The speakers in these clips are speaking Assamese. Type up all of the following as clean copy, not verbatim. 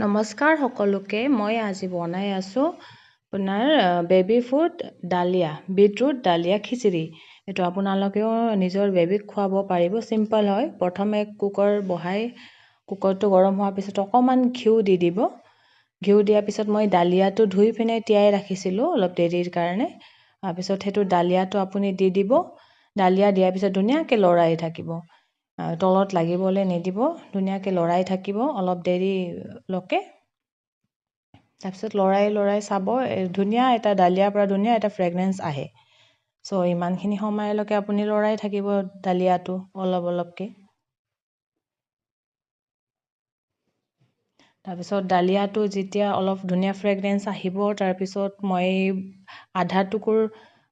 নমস্কাৰ সকলোকে মই আজি বনাই আছোঁ আপোনাৰ বেবি ফুড ডালিয়া বিটৰুট ডালিয়া খিচিৰি এইটো আপোনালোকেও নিজৰ বেবিক খুৱাব পাৰিব সিম্পল হয় প্ৰথমে কুকাৰ বহাই কুকাৰটো গৰম হোৱাৰ পিছত অকমান ঘিউ দি দিব ঘিউ দিয়াৰ পিছত মই ডালিয়াটো ধুই পিনে তিয়াই ৰাখিছিলোঁ অলপ দেৰিৰ কাৰণে তাৰ পিছত হেতু ডালিয়াটো আপুনি দি দিব ডালিয়া দিয়াৰ পিছত ধুনীয়াকৈ লৰাই থাকিব তলত লাগিবলৈ নিদিব ধুনীয়াকৈ লৰাই থাকিব অলপ দেৰিলৈকে তাৰপিছত লৰাই চাব ধুনীয়া এটা ডালিয়াৰ পৰা ধুনীয়া এটা ফ্ৰেগনেন্স আহে সো ইমানখিনি সময়লৈকে আপুনি লৰাই থাকিব ডালিয়াটো অলপকৈ তাৰপিছত ডালিয়াটো যেতিয়া অলপ ধুনীয়া ফ্ৰেগনেন্স আহিব তাৰপিছত মই আধা টুকুৰ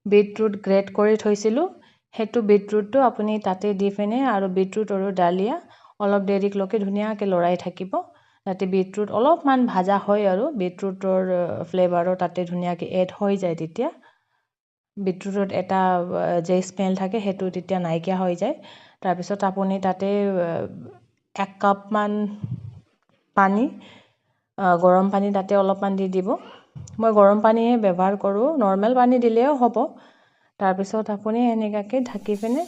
বিটৰুট গ্ৰেট কৰি থৈছিলোঁ হেতু বিটৰুটটো আপুনি তাতে দি পিনে আৰু বিটৰুট আৰু ডালিয়া অলপ দেৰিলৈকে ধুনীয়াকৈ লৰাই থাকিব যাতে বিটৰুট অলপমান ভাজা হয় আৰু বিটৰুটৰ ফ্লেভাৰো তাতে ধুনীয়াকৈ এড হৈ যায় তেতিয়া বিটৰুটত এটা যে স্মেল থাকে হেতু তেতিয়া নাইকিয়া হৈ যায় তাৰপিছত আপুনি তাতে 1 কাপমান পানী গৰম পানী তাতে অলপমান দি দিব মই গৰম পানীয়ে ব্যৱহাৰ কৰোঁ নৰ্মেল পানী দিলেও হ'ব তাৰপিছত আপুনি এনেকৈ ঢাকি পিনে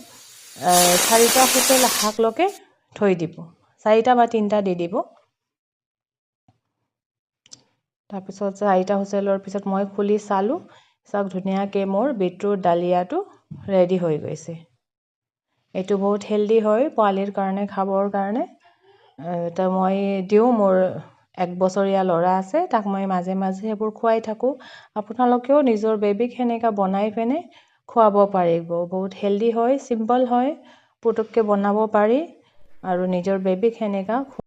4টা হুইচেল আহাকলৈকে থৈ দিব 4টা বা 3টা দি দিব তাৰপিছত 4টা হুইচেলৰ পিছত মই খুলি চালোঁ চাওক ধুনীয়াকৈ মোৰ বিটৰুট ডালিয়াটো ৰেডি হৈ গৈছে এইটো বহুত হেলদি হয় পোৱালিৰ কাৰণে খাবৰ কাৰণে তো মই দিওঁ মোৰ 1 বছৰীয়া ল'ৰা আছে তাক মই মাজে মাজে সেইবোৰ খুৱাই থাকোঁ আপোনালোকেও নিজৰ বেবিক সেনেকৈ বনাই পিনে খুৱাব পাৰিব বহুত হেলদি হয় সিম্পল হয় পুতুককৈ বনাব পাৰি আৰু নিজৰ বেবিক সেনেকৈ